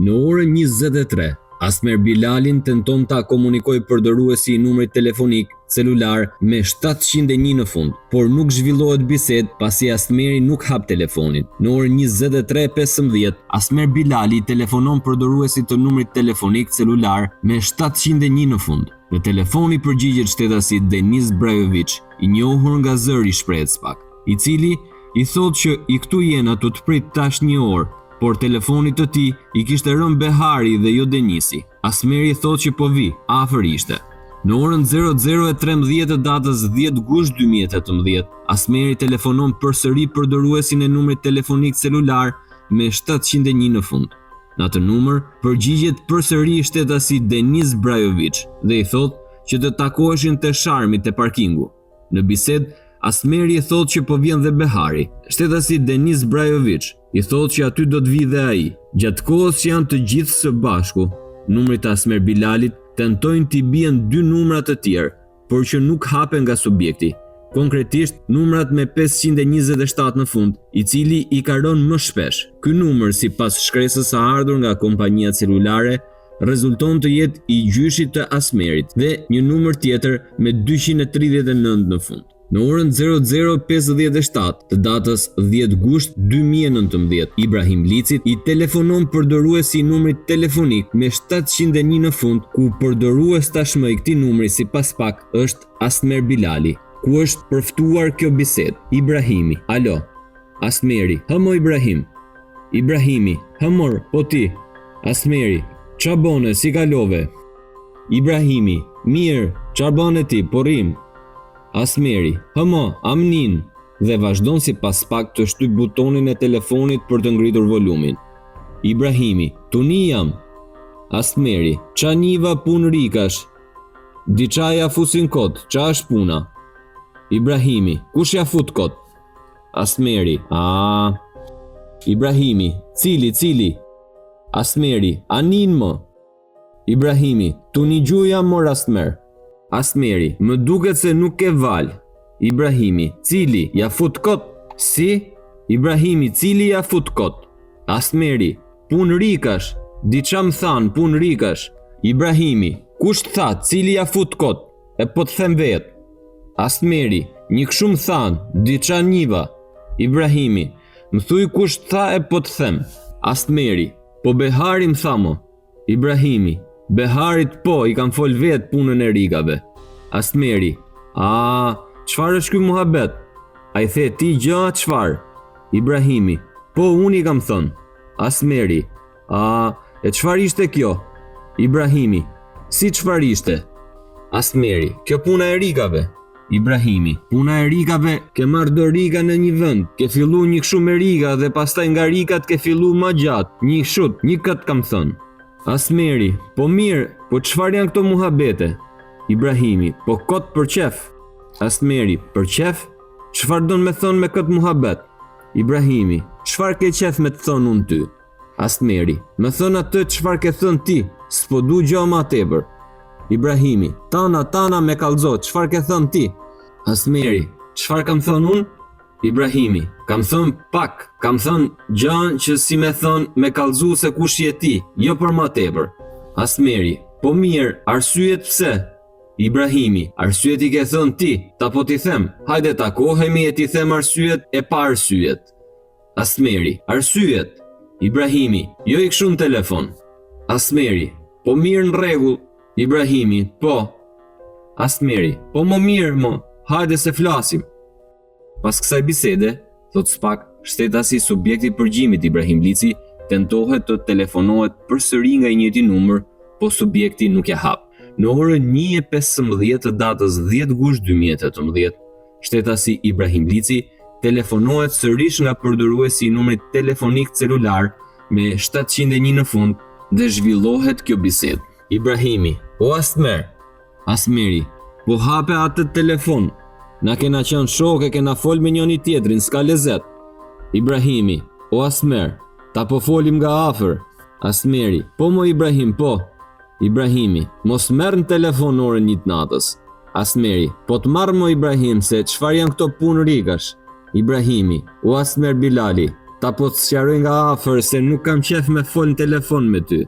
Në orën 23, Asmer Bilalin tenton ta komunikojë përdoruesi i numrit telefonik celular me 701 në fund, por nuk zhvillohet bisedë pasi Asmeri nuk hap telefonin. Në orën 23:15, Asmer Bilali telefonon përdoruesit të numrit telefonik celular me 701 në fund. Në telefoni përgjigjet shtetasi Denis Brajovic, i njohur nga zëri shprehet spak, i cili i thotë që i këtu jena të prit tash 1 orë, por telefonit të tij i kishte rënë Behari dhe jo Denisi. Asmeri thotë që po vi, afër ishte. Në orën 00:13 të datës 10 gusht 2018, Asmeri telefonon përsëri përdoruesin e numrit telefonik celular me 701 në fund. Në atë numër përgjigjet përsëri shtetasi Denis Brajovic dhe i thotë që të takoheshin te sharmi te parkingu. Në bisedë, Asmeri i thotë që po vjen dhe Behari. Shtetasi Denis Brajovic i thotë që aty do të vi dhe ai. Gjatë kohës që janë të gjithë së bashku, numrit të Asmer Bilalit tentojnë t'i bien 2 numra të tjerë, por që nuk hapen nga subjekti. Konkretisht, numrat me 527 në fund, i cili i ka rënë më shpesh. Ky numër, sipas shkresës së ardhur nga kompania celulare, rezulton të jetë i gjyshit të Asmerit dhe një numër tjetër me 239 në fund. Në orën 00:57 të datës 10 gusht 2019, Ibrahim Licit i telefonon përdoruesi i numrit telefonik me 701 në fund, ku përdorues tashmë i këtij numri sipas pak është Asmer Bilali, ku është përftuar kjo bisedë. Ibrahimi: "Alo." Asmeri: "Hëmo Ibrahim." Ibrahimi: "Hëmor, po ti." Asmeri: "Qa bone, si kalove?" Ibrahimi: "Mirë, qa bane ti, po rrim." Asmeri: "Hëmo, amnin." Dhe vazhdon si pas pak të shtyp butonin e telefonit për të ngritur volumin. Ibrahimi: "Tuni jam." Asmeri: "Qa njiva pun rikash?" "Diqa ja fusin kot, qa është puna?" Ibrahimi: "Kush ja fut kot?" Asmeri: Ibrahimi: Cili?" Asmeri: "Anin më." Ibrahimi: "Tuni gjuja mor Asmer." Asmeri: "Më duket se nuk ke val." Ibrahimi: "Cili? Ja fut kot?" "Si?" Ibrahimi: "Cili ja fut kot?" Asmeri: "Pun rikash. Diqa më than, pun rikash." Ibrahimi: "Kush të tha, cili ja fut kot? E po të them vet." Asmeri: "Një kështu më than, diqa njiva." Ibrahimi: "Më thuj kush të tha e po të them." Asmeri: "Po Behari më tha mo." Ibrahimi: "Beharit po, i kam fol vet punën e rikave." Asmeri: "Çfarë është ky muhabet? A i the ti gjë çfarë?" Ibrahimi: "Po, unë i kam thënë." Asmeri: "E çfarë ishte kjo?" Ibrahimi: "Si çfarë ishte?" Asmeri: "Kjo puna e rikave." Ibrahimi: "Puna e rikave, ke marrë do rika në një vend, ke fillu një kështu me rika dhe pastaj nga rikat ke fillu ma gjatë, një këshut, një kët kam thënë." Asmeri: "Po mirë, po çfarë janë këto muhabete?" Ibrahimi: "Po kot për qef." Asmeri: "Për qef? Çfarë don me thonë me kët muhabet?" Ibrahimi: "Çfarë ke qef me të thonë unë ty?" Asmeri: "Me thënë atë çfarë ke thënë ti, s'po du gjë ma tepër." Ibrahimi: Tana me kallzo, çfarë ke thënë ti?" Asmeri: "Çfarë kam thënë unë?" Ibrahimi: "Kam thënë pak, kam thënë gjan që si me thënë me kallzu se kush je ti, jo për ma tepër." Asmeri: "Po mirë, arsyet pse?" Ibrahimi: "Arsyet i ke thënë ti, ta po t'i them, hajde takohemi e t'i them arsyet e pa arsyet." Asmeri: "Arsyet?" Ibrahimi: "Jo i kështu në telefon." Asmeri: "Po mirë, në rregull." Ibrahimi: "Po." Asmeri: "Po më mirë mo, hajde se flasim." Pas kësaj bisede, thot spak, shtetasi subjekti përgjimit Ibrahim Lici tentohet të telefonohet përsëri nga i njëjti numër, po subjekti nuk ja hap. Në orën 1:15 të datës 10 gusht 2018, shtetasi Ibrahim Lici telefonohet sërish nga përdoruesi i numrit telefonik celular me 701 në fund dhe zhvillohet kjo bisedë. Ibrahimi: "O Asmer." Asmeri: "Po hape atë telefon. Na kena qenë shok e kena fol me njëri tjetrin, s'ka lezet." Ibrahimi: "O Asmer, ta po folim nga afër." Asmeri: "Po mo Ibrahim, po." Ibrahimi: "Mos merr në telefon orën 1 natës." Asmeri: "Po të marr mo Ibrahim se çfarë janë këto punë rikash." Ibrahimi: "O Asmer Bilali, ta po të sqaroj nga afër se nuk kam qef me fol në telefon me ty.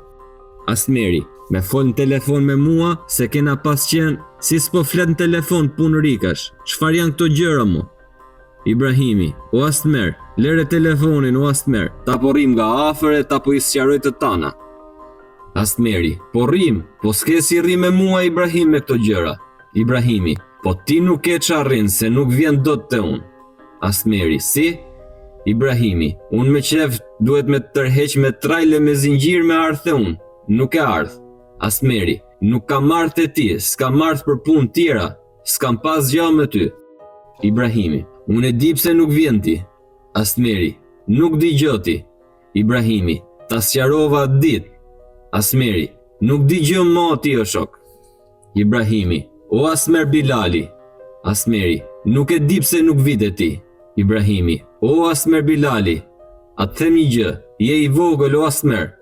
Asmeri, me fol në telefon me mua se kena pas qenë si s'po flet në telefon punë rikash. Çfarë janë këto gjëra mo? Ibrahimi, o Asmer, lere telefonin o Asmer, ta po rrim nga afër e ta po i sqaroj të tana. Asmeri, po rrim, po s'ke si rrim me mua Ibrahim me këto gjëra. Ibrahimi, po ti nuk e qarrin se nuk vjen dot te unë. Asmeri, si? Ibrahimi, unë me qef duhet me tërheq me trajle me zingjir me ardhë te unë. Nuk e ardhë. Asmeri, nuk kam ardhë te ti, s'kam ardhë për punë tjera, s'kam pas gjë me ty. Ibrahimi, unë e di pse nuk vjen ti. Asmeri, nuk di gjë ti. Ibrahimi, ta sqarova ditë. Asmeri, nuk di gjë mo ti o shok. Ibrahimi, o Asmer Bilali. Asmeri, nuk e di pse nuk vite ti. Ibrahimi, o Asmer Bilali. A të them një gjë, je i vogël o Asmer.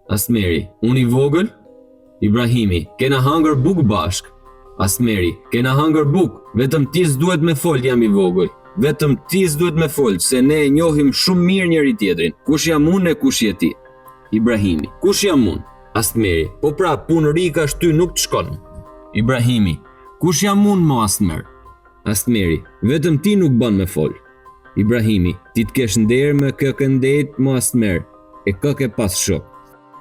Asmeri, unë i vogël? Ibrahimi, kena hangër buk bashk. Asmeri, kena hangër buk, vetëm ti s'duhet me fol jam i vogël. Vetëm ti s'duhet me fol, se ne e njohim shumë mirë njëri tjetrin. Kush jam unë e kush je ti? Ibrahimi, kush jam unë? Asmeri, po pra punë rikash ty nuk të shkon. Ibrahimi, kush jam unë mo Asmer? Asmeri, vetëm ti nuk ban me fol. Ibrahimi, ti të kesh nder me kë këndet mo Asmer, e kë ke pas shok.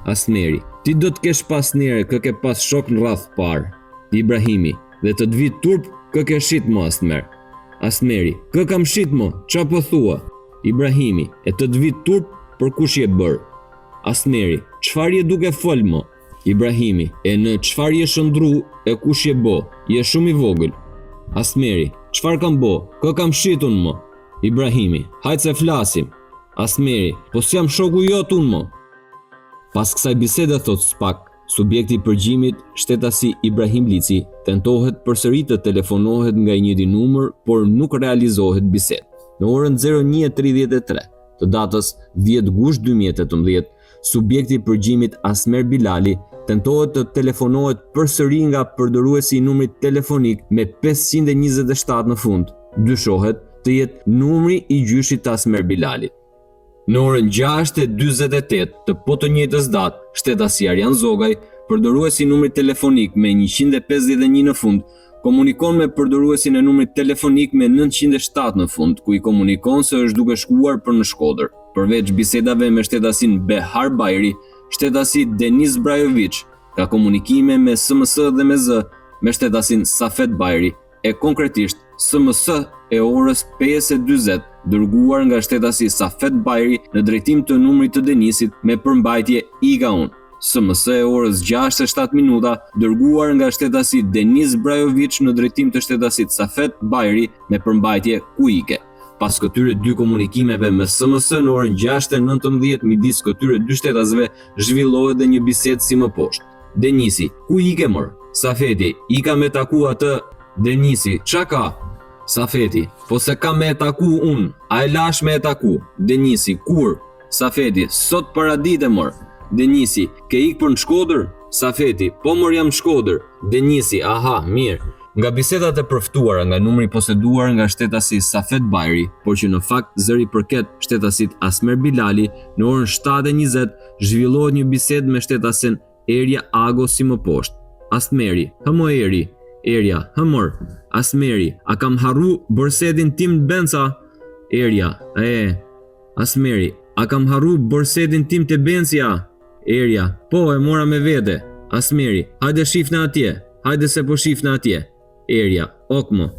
Asmeri, ti do të kesh pas njerë kë ke pas shok në rrath parë. Ibrahimi, dhe të dvit turp kë ke shit mo Asmer. Asmeri, kë kam shit mo, qa po thua? Ibrahimi, e të dvit turp për kush je bërë. Asmeri, qfar je duke fol mo? Ibrahimi, e në qfar je shëndru e kush je bo, je shumë i vogël. Asmeri, qfar kam bo, kë kam shitun mo? Ibrahimi, hajtë se flasim. Asmeri, po s'jam shoku jot unë mo. Pas kësaj bisede thot spak, subjekti i përgjimit, shtetasi Ibrahim Lici, tentohet përsëri të telefonohet nga i njëjti numër, por nuk realizohet bisedë. Në orën 01:33 të datës 10 gusht 2018, subjekti i përgjimit Asmer Bilali tentohet të telefonohet përsëri nga përdoruesi i numrit telefonik me 527 në fund. Dyshohet të jetë numri i gjyshit të Asmer Bilalit. Në orën 6:48 të po të njëjtës datë, shtetasi Arjan Zogaj, përdoruesi i numrit telefonik me 151 në fund, komunikon me përdoruesin e numrit telefonik me 907 në fund, ku i komunikon se është duke shkuar për në Shkodër. Përveç bisedave me shtetasin Behar Bajri, shtetasi Denis Brajovic ka komunikime me SMS dhe me Z me shtetasin Safet Bajri, e konkretisht SMS e orës 5:40 dërguar nga shtetasi Safet Bajri në drejtim të numrit të Denisit me përmbajtje Iga unë. SMS e orës 6:07 minuta dërguar nga shtetasi Denis Brajovic në drejtim të shtetasit Safet Bajri me përmbajtje ku ike. Pas këtyre dy komunikimeve me SMS në orën 6:19 midis këtyre dy shtetasve zhvillohet dhe një bisedë si më poshtë. Denisi, ku ike mër? Safeti, ika me taku atë. Denisi, qa ka? Safeti, po se kam me taku unë, a e lash me taku? Denisi, kur? Safeti, sot para dite mër. Denisi, ke ik për në Shkodër? Safeti, po mër jam Shkodër. Denisi, aha, mirë. Nga bisedat e përftuara nga numri poseduar nga shtetasi Safet Bajri, por që në fakt zëri përket shtetasit Asmer Bilali, në orën 7:20 zhvillohet një bisedë me shtetasin Erja Ago si më poshtë. Asmeri, hëmo Eri. Erja, hëmër. Asmeri, a kam harru bërsedin tim të benca? Erja, Asmeri, a kam harru bërsedin tim të bencja? Erja, po e mora me vete. Asmeri, hajde shif në atje, hajde se po shif në atje. Erja, okmo.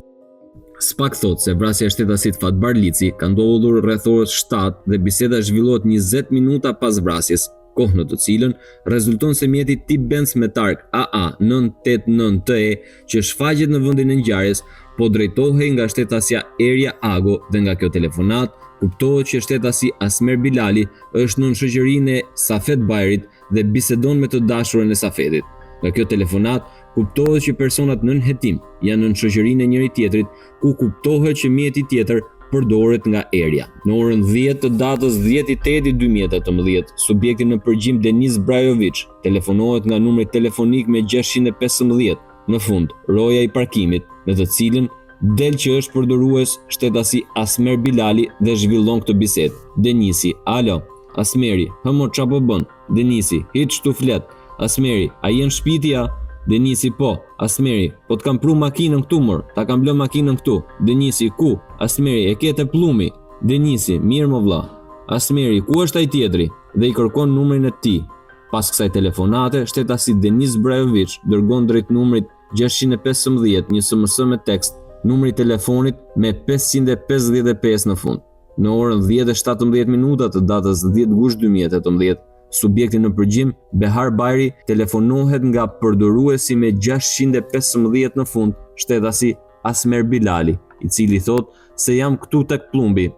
Spak thot se vrasja e shtetasit Fatbar Lici ka ndodhur rreth orës 7 dhe biseda zhvillohet 20 minuta pas vrasjes, kohë në të cilën rezulton se mjeti tip Benz me targ AA 989TE që shfaqet në vendin e ngjarjes po drejtohej nga shtetësia Erja Ago dhe nga kjo telefonat kuptohet që shtetësi Asmer Bilali është në shoqërinë e Safet Bajrit dhe bisedon me të dashurën e Safetit. Nga kjo telefonat kuptohet që personat nën hetim janë në shoqërinë e njëri tjetrit, ku kuptohet që mjeti tjetër përdoret nga Erja. Në orën 10 të datës 10/8/2018, subjekti në përgjim Denis Brajovic telefonohet nga numri telefonik me 615 në fund, roja i parkimit, në të cilën del që është përdorues shtetasi Asmer Bilali dhe zhvillon këtë bisedë. Denisi: "Alo." Asmeri: "Hëmo, qa po bën?" Denisi: "Hiç shtu flet." Asmeri: "A je në shtëpi ja?" Denisi: "Po." Asmeri: "Po t'kam pru makinën këtu mor, ta kam blë makinën këtu." Denisi: "Ku?" Asmeri: "E ke te plumi." Denisi: "Mirë më vlla." Asmeri: "Ku është ai tjetri?" Dhe i kërkon numrin e tij. Pas kësaj telefonate, shtetasi Denis Brajovic dërgon drejt numrit 615 një SMS me tekst, numri i telefonit me 555 në fund. Në orën 10:17 të datës 10 gusht 2018, subjekti në përgjim, Behar Bajri, telefonohet nga përdoruesi me 615 në fund, shtetasi Asmer Bilali, i cili thot se jam këtu tek plumbi.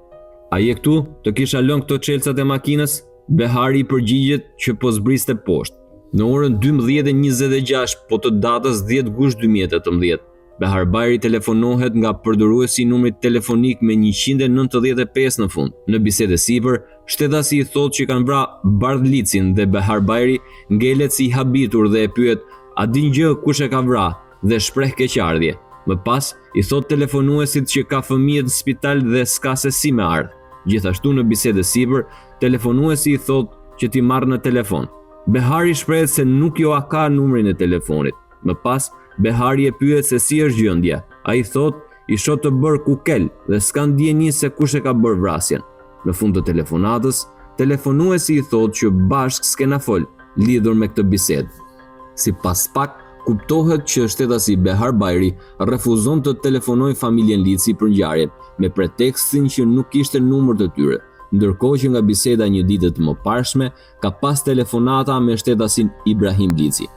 "A je këtu? Të kisha lënë këto çelcat e makinës?" Behari i përgjigjet që po zbriste poshtë. Në orën 12:26 po të datës 10 gusht 2018, Behar Bajri telefonohet nga përdoruesi i numrit telefonik me 195 në fund. Në bisedë sipër, shtetasi i thotë që kanë vrarë Bardhlicin dhe Behar Bajri ngelet si i habitur dhe e pyet: "A din gjë kush e ka vrarë?" dhe shpreh keqardhje. Më pas, i thot telefonuesit që ka fëmijë në spital dhe s'ka se si me ardhë. Gjithashtu në bisedë sipër, telefonuesi i thot që t'i marrë në telefon. Behari shprehet se nuk jo a ka numrin e telefonit. Më pas, Behari e pyet se si është gjendja. Ai thot i shoh të bërë kukel dhe s'ka ndjenjë se kush e ka bërë vrasjen. Në fund të telefonatës, telefonuesi i thot që bashkë s'kena fol lidhur me këtë bisedë. Sipas pak, kuptohet që shtetasi Behar Bajri refuzon të telefonojë familjen Lici për ngjarjen, me pretekstin që nuk kishte numër të tyre, ndërkohë që nga biseda një ditë të mëparshme ka pas telefonata me shtetasin Ibrahim Lici.